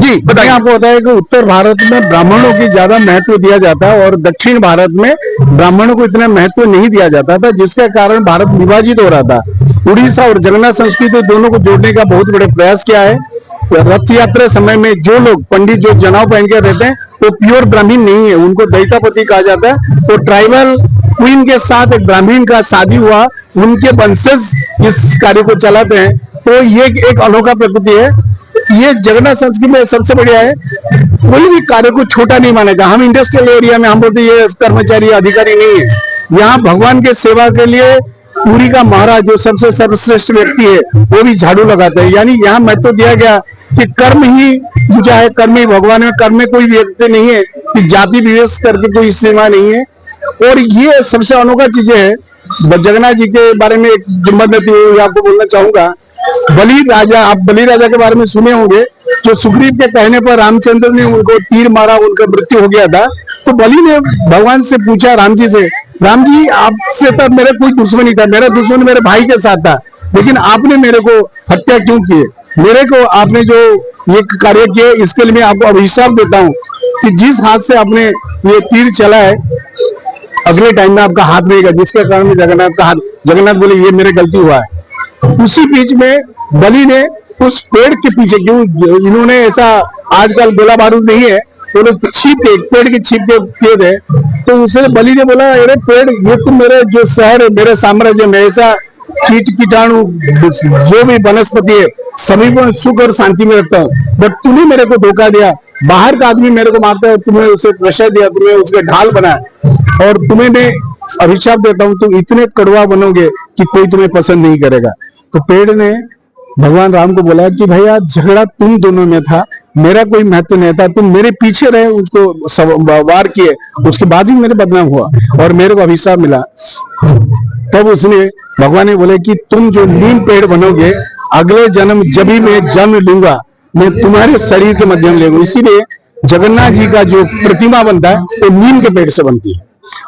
जी बताइए। आपको पता है कि उत्तर भारत में ब्राह्मणों की ज्यादा महत्व दिया जाता है और दक्षिण भारत में ब्राह्मणों को इतना महत्व नहीं दिया जाता था, जिसके कारण भारत विभाजित हो रहा था। उड़ीसा और जगन्नाथ संस्कृति दोनों को जोड़ने का बहुत बड़े प्रयास किया है। रथ यात्रा समय में जो लोग पंडित जो जनाव पहन के रहते हैं वो प्योर ब्राह्मण नहीं है, उनको दैतापति कहा जाता है। तो ट्राइबल क्वीन के साथ एक ब्राह्मण का शादी हुआ, उनके वंशज इस कार्य को चलाते हैं। तो ये एक अनोखा प्रकृति है। ये जगन्नाथ संस्कृति में सबसे बढ़िया है, कोई भी कार्य को छोटा नहीं माना जाता। हम इंडस्ट्रियल एरिया में हम बोलते ये कर्मचारी अधिकारी नहीं है। यहाँ भगवान के सेवा के लिए पुरी का महाराज जो सबसे सर्वश्रेष्ठ व्यक्ति है वो भी झाड़ू लगाते हैं। यानी यहाँ महत्व दिया गया कि कर्म ही पूजा है, कर्म ही भगवान है। कर्म में कोई व्यक्ति नहीं है कि जाति विवेश करके कोई सीमा नहीं है। और ये सबसे अनोखा चीजें है। जगन्नाथ जी के बारे में एक किंवदंती आपको बोलना चाहूंगा। बलि राजा, आप बलि राजा के बारे में सुने होंगे, जो सुग्रीव के कहने पर रामचंद्र ने उनको तीर मारा, उनका मृत्यु हो गया था। तो बलि ने भगवान से पूछा राम जी से, राम जी आपसे तब मेरा कोई दुश्मनी था, मेरा दुश्मन मेरे भाई के साथ था, लेकिन आपने मेरे को हत्या क्यों की? मेरे को आपने जो ये कार्य किए इसके लिए मैं आपको अभिशाप देता हूँ कि जिस हाथ से आपने ये तीर चला है अगले टाइम में आपका हाथ रहेगा, जिसके कारण जगन्नाथ का हाथ, जगन्नाथ बोले ये मेरे गलती हुआ है। उसी बीच में बलि ने उस पेड़ के पीछे, क्यों इन्होंने ऐसा आजकल गोला बारूद नहीं है, वो लोग छिप के पेड़ के छिप के किए थे। तो उसने बलि ने बोला अरे पेड़, ये तो मेरे जो शहर है, मेरे साम्राज्य में ऐसा कीट कीटाणु जो भी वनस्पति है सभी को सुख और शांति में रखता हूँ, बट तूने मेरे को धोखा दिया। बाहर का आदमी मेरे को मारता है, तुम्हें उसे प्रशय दिया, तुम्हें उसके ढाल बनाया, और तुम्हें मैं अभिशाप देता हूँ तुम इतने कड़वा बनोगे कि कोई तुम्हें पसंद नहीं करेगा। तो पेड़ ने भगवान राम को बोला कि भैया झगड़ा तुम दोनों में था, मेरा कोई महत्व नहीं था, तुम मेरे पीछे रहे, उसको वार किए, उसके बाद ही मेरे बदनाम हुआ और मेरे को अभिशाप मिला। तब उसने भगवान ने बोले कि तुम जो नीम पेड़ बनोगे, अगले जन्म जब भी मैं जन्म लूंगा मैं तुम्हारे शरीर के माध्यम ले लूंगा। इसीलिए जगन्नाथ जी का जो प्रतिमा बनता है वो नीम के पेड़ से बनती है।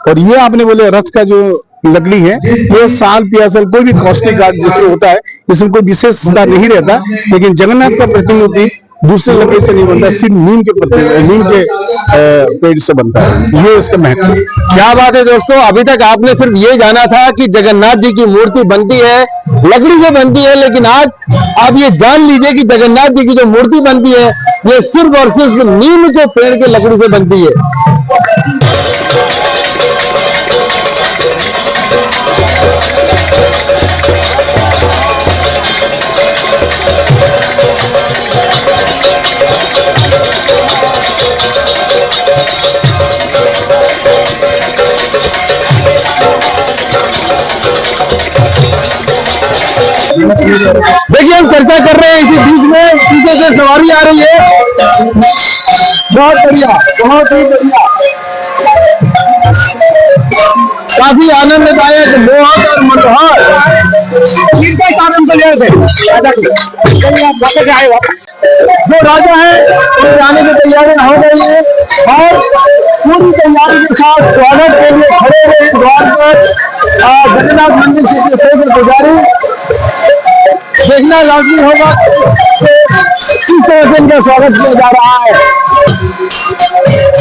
और ये आपने बोले रथ का जो लकड़ी है, ये साल पियासल कोई भी कॉस्टली कार्ड जिसमें होता है, इसमें कोई विशेषता नहीं रहता, लेकिन जगन्नाथ का प्रतिमूर्ति दूसरे लकड़ी से नहीं बनता, सिर्फ नीम के पेड़ से बनता है। ये इसका महत्व। क्या बात है दोस्तों, अभी तक आपने सिर्फ ये जाना था कि जगन्नाथ जी की मूर्ति बनती है लकड़ी से बनती है, लेकिन आज आप ये जान लीजिए कि जगन्नाथ जी की जो मूर्ति बनती है ये सिर्फ और सिर्फ नीम के पेड़ के लकड़ी से बनती है। देखिए हम चर्चा कर रहे हैं, इसी बीच में पीछे से सवारी आ रही है। बहुत बढ़िया, बहुत ही बढ़िया, काफी आनंददायक, मोहक और मनोहर। जो राजा है वो जाने की तैयारी हो गई है और पूरी तैयारी के साथ स्वागत के लिए खड़े हुए द्वार पर जगन्नाथ मंदिर के पुजारी। देखना लाजमी होगा किस तरह से इनका स्वागत किया जा रहा है।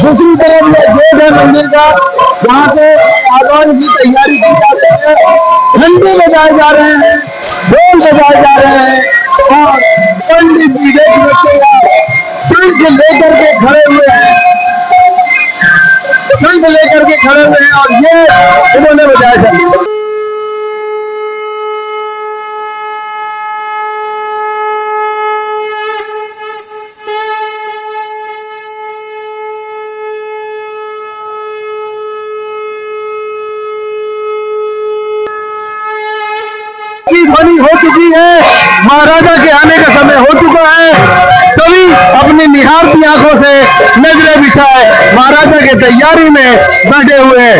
दूसरी तरफ गेट है मंदिर का, जहाँ पे आगमन की तैयारी की जाती है। घंटे बजाए जा रहे हैं, ढोल बजाए जा रहे हैं और पंडित जी शंख लेकर के खड़े हुए हैं, शंख लेकर के खड़े हुए हैं और ये उन्होंने बजाया जाए। ध्वनि हो चुकी है, महाराजा के आने का समय हो चुका है। सभी अपनी निहारती आंखों से नजरें बिछाए महाराजा के तैयारी में बैठे हुए हैं।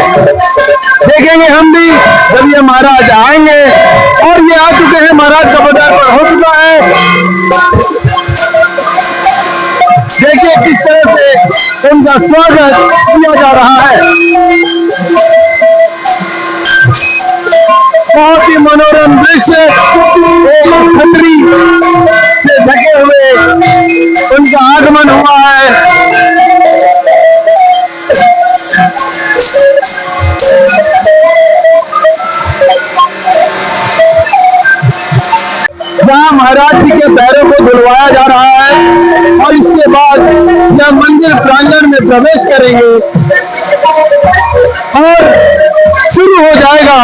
देखेंगे हम भी जब ये महाराज आएंगे, और ये आ चुके हैं, महाराज का पदार्पण हो चुका है। देखिए किस तरह से उनका स्वागत किया जा रहा है। बहुत ही मनोरम दृश्य, छतरी से ढके हुए उनका आगमन हुआ है। जहाँ महाराज जी के पैरों को धुलवाया जा रहा है और इसके बाद जब मंदिर प्रांगण में प्रवेश करेंगे और शुरू हो जाएगा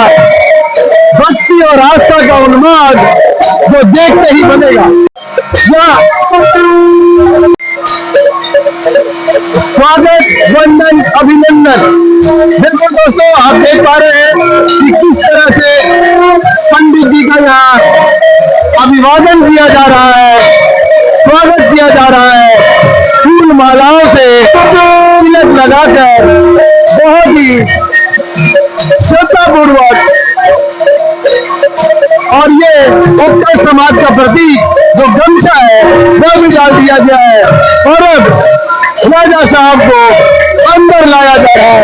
भक्ति और आस्था का उन्माद जो देखते ही बनेगा। स्वागत, वंदन, अभिनंदन। बिल्कुल दोस्तों, आप देख पा रहे हैं कि किस तरह से पंडित जी का यहाँ अभिवादन किया जा रहा है, स्वागत किया जा रहा है फूल मालाओं से तिलक लगाकर बहुत ही श्रद्धापूर्वक। और ये उत्तर समाज का प्रतीक जो गमछा है वो भी डाल दिया गया है और अब राजा साहब को अंदर लाया जा रहा है।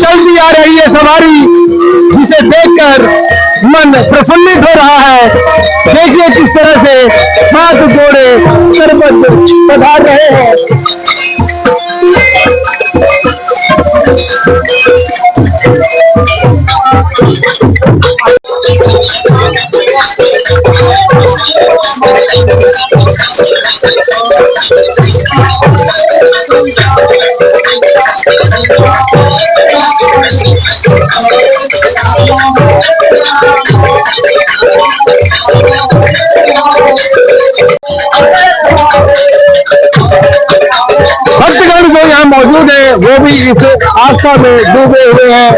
चलती आ रही है सवारी जिसे देखकर मन प्रफुल्लित हो रहा है। देखिए किस तरह से हाथ जोड़े सरबत पधार रहे हैं। भक्तगण जो यहाँ मौजूद है वो भी इस आस्था में डूबे हुए हैं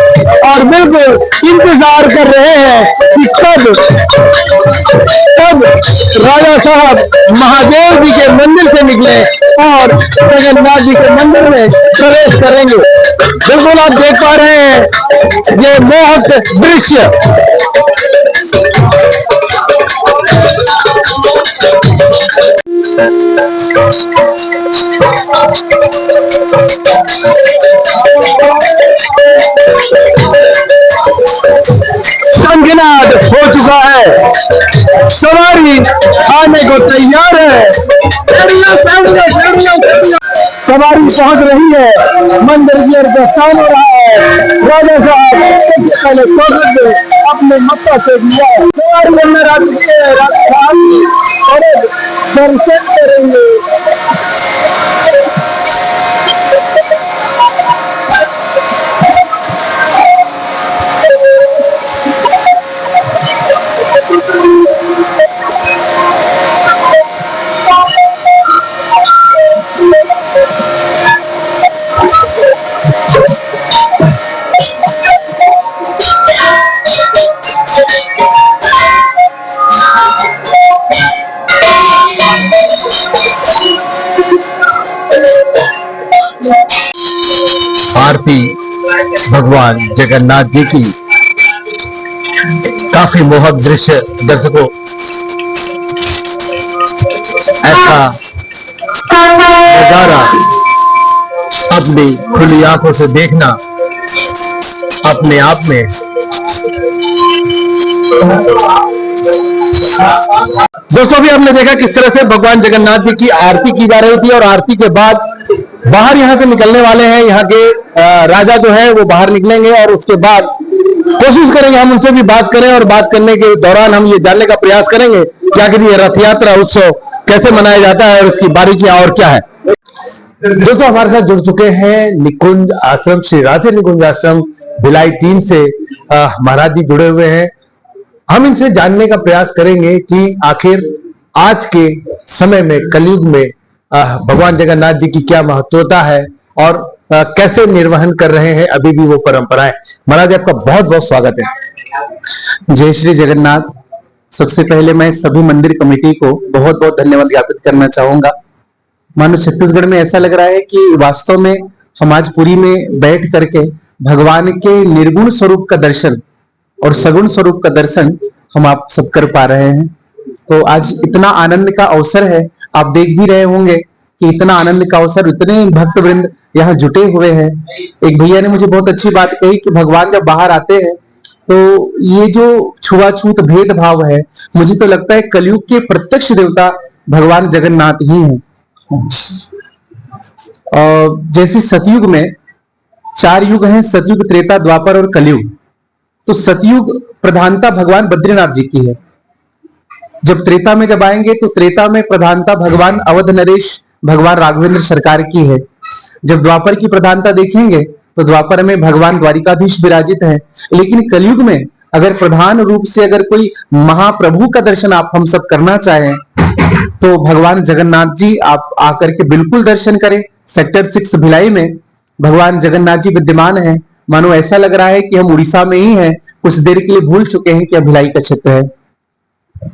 और बिल्कुल इंतजार कर रहे हैं कि कब राजा साहब महादेव जी के मंदिर से निकले और जगन्नाथ जी के मंदिर में प्रवेश करेंगे। बिल्कुल आप देख पा रहे हैं ये मोहक दृश्य। शंखनाद हो चुका है, सवारी आने को तैयार है। सवारी पहुंच रही है, मंदिर की ओर प्रस्थान हो रहा है। राजा साहब पहले स्वागत में अपने मत्था से दिया। सवारी अंदर आ चुकी है, राजा साहब और दर्शन करेंगे। आरती भगवान जगन्नाथ जी की काफी मोहक दृश्य। दर्शकों, ऐसा नजारा अपनी खुली आंखों से देखना अपने आप में दोस्तों भी आपने देखा किस तरह से भगवान जगन्नाथ जी की आरती की जा रही थी और आरती के बाद बाहर यहाँ से निकलने वाले हैं। यहाँ के राजा जो है वो बाहर निकलेंगे और उसके बाद कोशिश करेंगे हम उनसे भी बात करें और बात करने के दौरान हम ये जानने का प्रयास करेंगे कि आखिर ये रथ यात्रा उत्सव कैसे मनाया जाता है और इसकी बारीकियां और क्या है। दोस्तों हमारे साथ जुड़ चुके हैं निकुंज आश्रम, श्री राधे निकुंज आश्रम भिलाई 3 से महाराज जी जुड़े हुए हैं। हम इनसे जानने का प्रयास करेंगे कि आखिर आज के समय में कलयुग में भगवान जगन्नाथ जी की क्या महत्वता है और कैसे निर्वहन कर रहे हैं अभी भी वो परंपराएं। महाराज आपका बहुत बहुत स्वागत है। जय श्री जगन्नाथ। सबसे पहले मैं सभी मंदिर कमेटी को बहुत बहुत धन्यवाद ज्ञापित करना चाहूंगा। मानो छत्तीसगढ़ में ऐसा लग रहा है कि वास्तव में हम आज पुरी में बैठ करके भगवान के निर्गुण स्वरूप का दर्शन और सगुण स्वरूप का दर्शन हम आप सब कर पा रहे हैं। तो आज इतना आनंद का अवसर है, आप देख भी रहे होंगे कि इतना आनंद का अवसर, इतने भक्त वृंद यहाँ जुटे हुए हैं। एक भैया ने मुझे बहुत अच्छी बात कही कि भगवान जब बाहर आते हैं तो ये जो छुआछूत भेदभाव है, मुझे तो लगता है कलयुग के प्रत्यक्ष देवता भगवान जगन्नाथ ही हैं। जैसे सतयुग में 4 युग हैं, सतयुग, त्रेता, द्वापर और कलयुग। तो सतयुग प्रधानता भगवान बद्रीनाथ जी की है। जब त्रेता में जब आएंगे तो त्रेता में प्रधानता भगवान अवध नरेश, भगवान राघवेंद्र सरकार की है। जब द्वापर की प्रधानता देखेंगे तो द्वापर में भगवान द्वारिकाधीश विराजित है। लेकिन कलयुग में अगर प्रधान रूप से अगर कोई महाप्रभु का दर्शन आप हम सब करना चाहें तो भगवान जगन्नाथ जी आप आकर के बिल्कुल दर्शन करें। सेक्टर 6 भिलाई में भगवान जगन्नाथ जी विद्यमान है। मानो ऐसा लग रहा है कि हम उड़ीसा में ही हैं, कुछ देर के लिए भूल चुके हैं कि भिलाई का क्षेत्र है।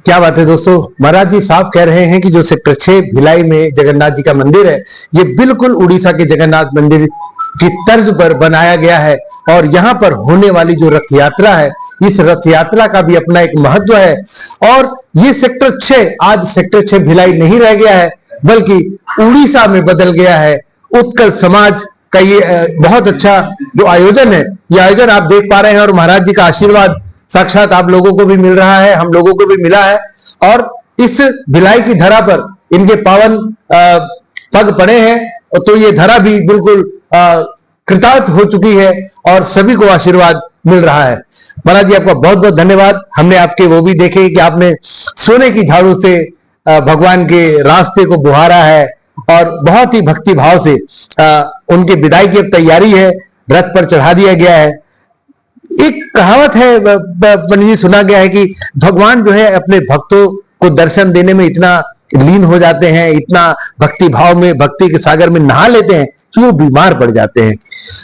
क्या बात है दोस्तों, महाराज जी साफ कह रहे हैं कि जो सेक्टर 6 भिलाई में जगन्नाथ जी का मंदिर है, ये बिल्कुल उड़ीसा के जगन्नाथ मंदिर की तर्ज पर बनाया गया है। और यहाँ पर होने वाली जो रथ यात्रा है, इस रथ यात्रा का भी अपना एक महत्व है। और ये सेक्टर 6 आज सेक्टर 6 भिलाई नहीं रह गया है, बल्कि उड़ीसा में बदल गया है। उत्कल समाज का ये बहुत अच्छा जो आयोजन है, ये आयोजन आप देख पा रहे हैं और महाराज जी का आशीर्वाद साक्षात आप लोगों को भी मिल रहा है, हम लोगों को भी मिला है। और इस भिलाई की धरा पर इनके पावन पग पड़े हैं, तो ये धरा भी बिल्कुल कृतार्थ हो चुकी है और सभी को आशीर्वाद मिल रहा है। महाराज जी आपका बहुत बहुत धन्यवाद। हमने आपके वो भी देखे कि आपने सोने की झाड़ू से भगवान के रास्ते को बुहारा है और बहुत ही भक्ति भाव से उनके विदाई की अब तैयारी है, रथ पर चढ़ा दिया गया है। एक कहावत है पंडित जी, सुना गया है कि भगवान जो है अपने भक्तों को दर्शन देने में इतना लीन हो जाते हैं, इतना भक्ति भाव में भक्ति के सागर में नहा लेते हैं कि वो बीमार पड़ जाते हैं।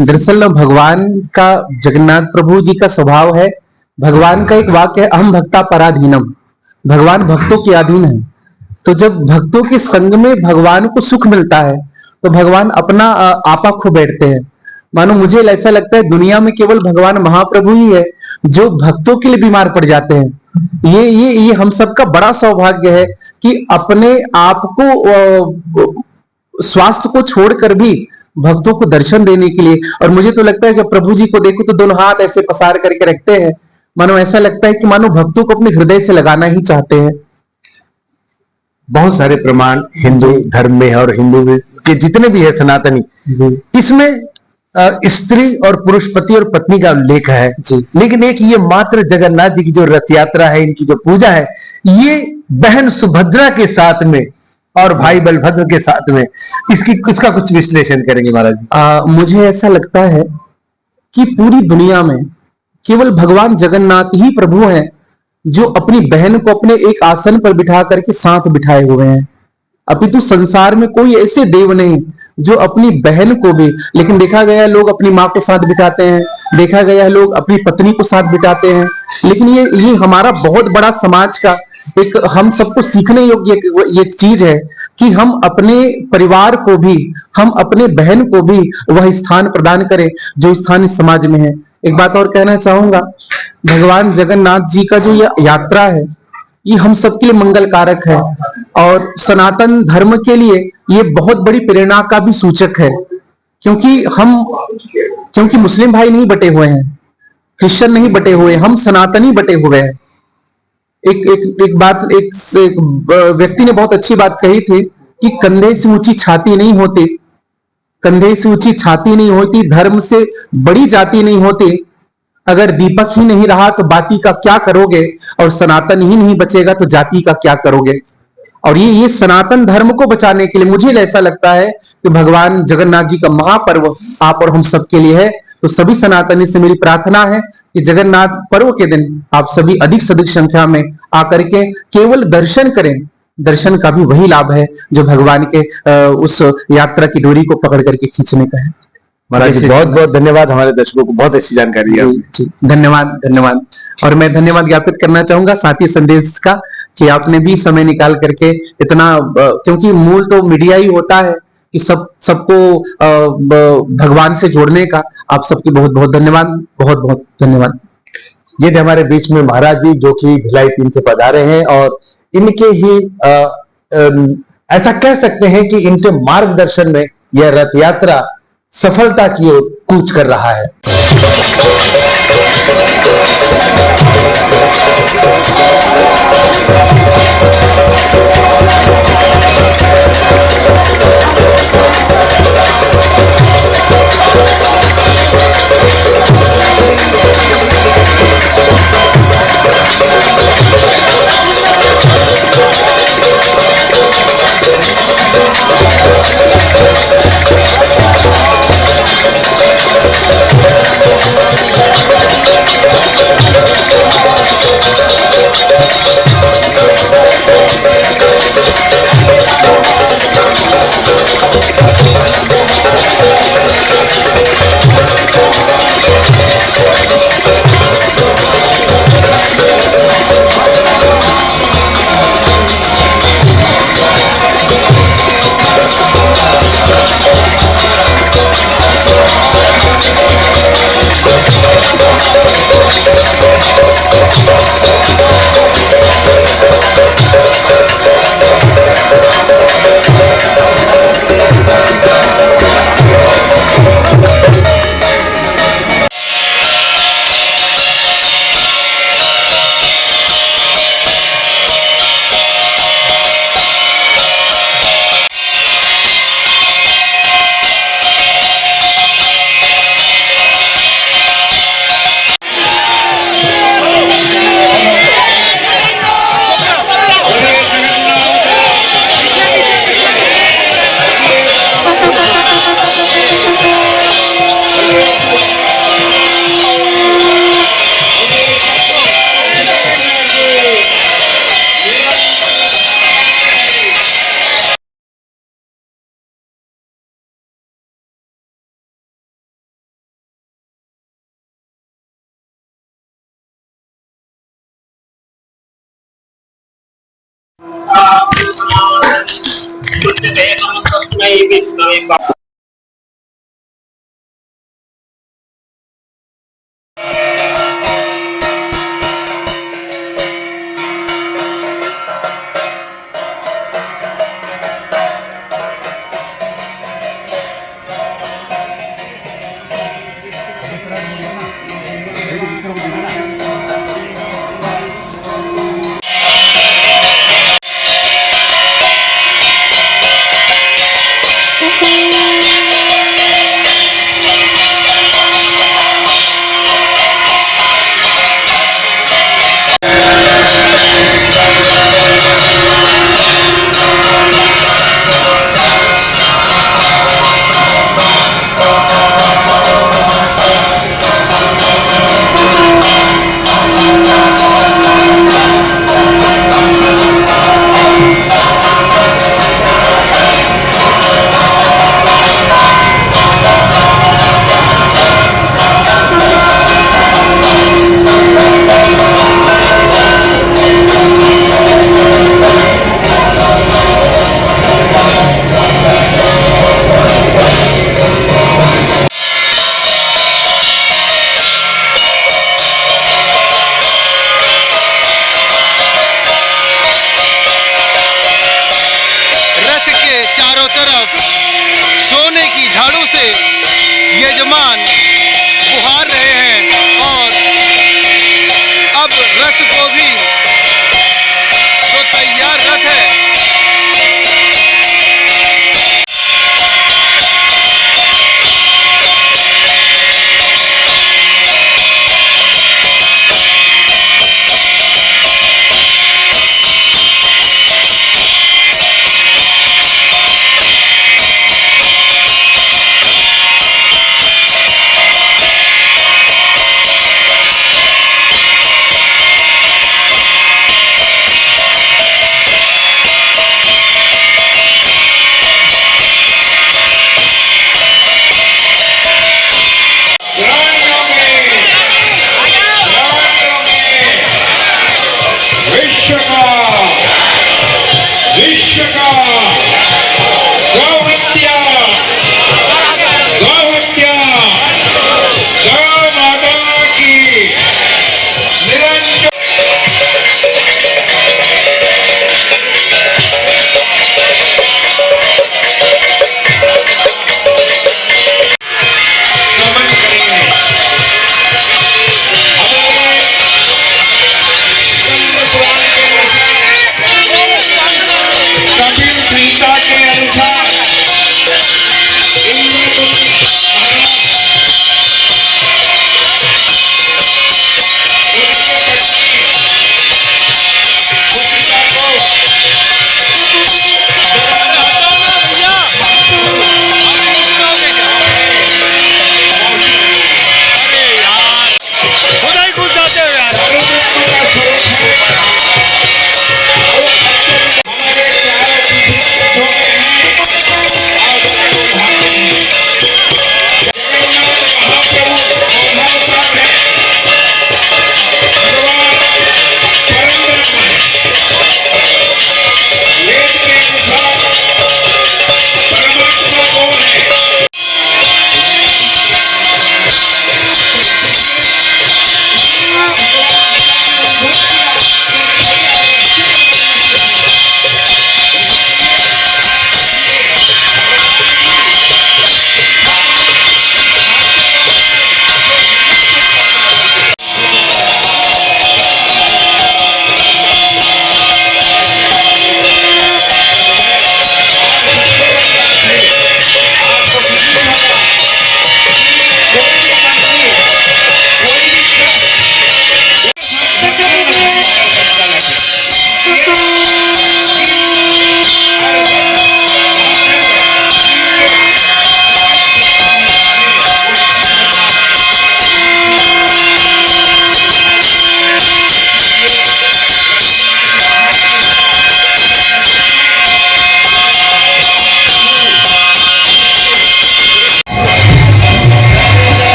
दरअसल भगवान का, जगन्नाथ प्रभु जी का स्वभाव है, भगवान का एक वाक्य है, अहम भक्ता पराधीनम, भगवान भक्तों के अधीन है। तो जब भक्तों के संग में भगवान को सुख मिलता है तो भगवान अपना आपा खो बैठते हैं। मानो मुझे ऐसा लगता है दुनिया में केवल भगवान महाप्रभु ही है जो भक्तों के लिए बीमार पड़ जाते हैं। ये हम सबका बड़ा सौभाग्य है कि अपने आप को, स्वास्थ्य को छोड़कर भी भक्तों को दर्शन देने के लिए। और मुझे तो लगता है जब प्रभु जी को देखो तो दोनों हाथ ऐसे पसार करके रखते हैं, मानो ऐसा लगता है कि मानो भक्तों को अपने हृदय से लगाना ही चाहते हैं। बहुत सारे प्रमाण हिंदू धर्म में और हिंदू के जितने भी है सनातनी, इसमें स्त्री और पुरुष, पति और पत्नी का उल्लेख है। लेकिन एक ये मात्र जगन्नाथ जी की जो रथ यात्रा है, इनकी जो पूजा है, ये बहन सुभद्रा के साथ में और भाई बलभद्र के साथ में, इसका कुछ विश्लेषण करेंगे महाराज जी। मुझे ऐसा लगता है कि पूरी दुनिया में केवल भगवान जगन्नाथ ही प्रभु हैं जो अपनी बहन को अपने एक आसन पर बिठा करके साथ बिठाए हुए हैं। अपितु संसार में कोई ऐसे देव नहीं जो अपनी बहन को भी, लेकिन देखा गया है लोग अपनी माँ को साथ बिठाते हैं, देखा गया है लोग अपनी पत्नी को साथ बिठाते हैं। लेकिन ये हमारा बहुत बड़ा समाज का एक हम सबको सीखने योग्य ये चीज है कि हम अपने परिवार को भी, हम अपने बहन को भी वह स्थान प्रदान करें जो स्थान इस समाज में है। एक बात और कहना चाहूंगा, भगवान जगन्नाथ जी का जो यह यात्रा है, ये हम सबके लिए मंगल कारक है और सनातन धर्म के लिए ये बहुत बड़ी प्रेरणा का भी सूचक है। क्योंकि मुस्लिम भाई नहीं बटे हुए हैं, क्रिश्चियन नहीं बटे हुए, हम सनातनी बटे हुए हैं। एक व्यक्ति ने बहुत अच्छी बात कही थी कि कंधे से ऊंची छाती नहीं होती, कंधे से ऊंची छाती नहीं होती, धर्म से बड़ी जाति नहीं होती। अगर दीपक ही नहीं रहा तो बाती का क्या करोगे, और सनातन ही नहीं बचेगा तो जाति का क्या करोगे। और ये सनातन धर्म को बचाने के लिए मुझे ऐसा लगता है कि भगवान जगन्नाथ जी का महापर्व आप और हम सबके लिए है। तो सभी सनातनी से मेरी प्रार्थना है कि जगन्नाथ पर्व के दिन आप सभी अधिक से अधिक संख्या में आकर के केवल दर्शन करें। दर्शन का भी वही लाभ है जो भगवान के उस यात्रा की डोरी को पकड़ करके खींचने का है। महाराज जी बहुत बहुत धन्यवाद, हमारे दर्शकों को बहुत अच्छी जानकारी दी। धन्यवाद धन्यवाद। और मैं धन्यवाद ज्ञापित करना चाहूंगा साथी संदेश का कि आपने भी समय निकाल करके इतना, क्योंकि मूल तो मीडिया ही होता है कि सबको भगवान से जोड़ने का। आप सबकी बहुत बहुत धन्यवाद, बहुत बहुत धन्यवाद। ये थे हमारे बीच में महाराज जी जो कि भिलाई 3 से पधारे हैं और इनके ही ऐसा कह सकते हैं कि इनके मार्गदर्शन में यह रथ यात्रा सफलता की ओर कूच कर रहा है।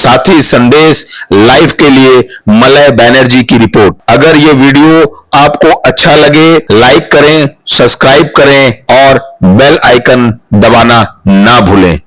साथी संदेश लाइव के लिए मलय बैनर्जी की रिपोर्ट। अगर ये वीडियो आपको अच्छा लगे लाइक करें, सब्सक्राइब करें और बेल आइकन दबाना ना भूलें।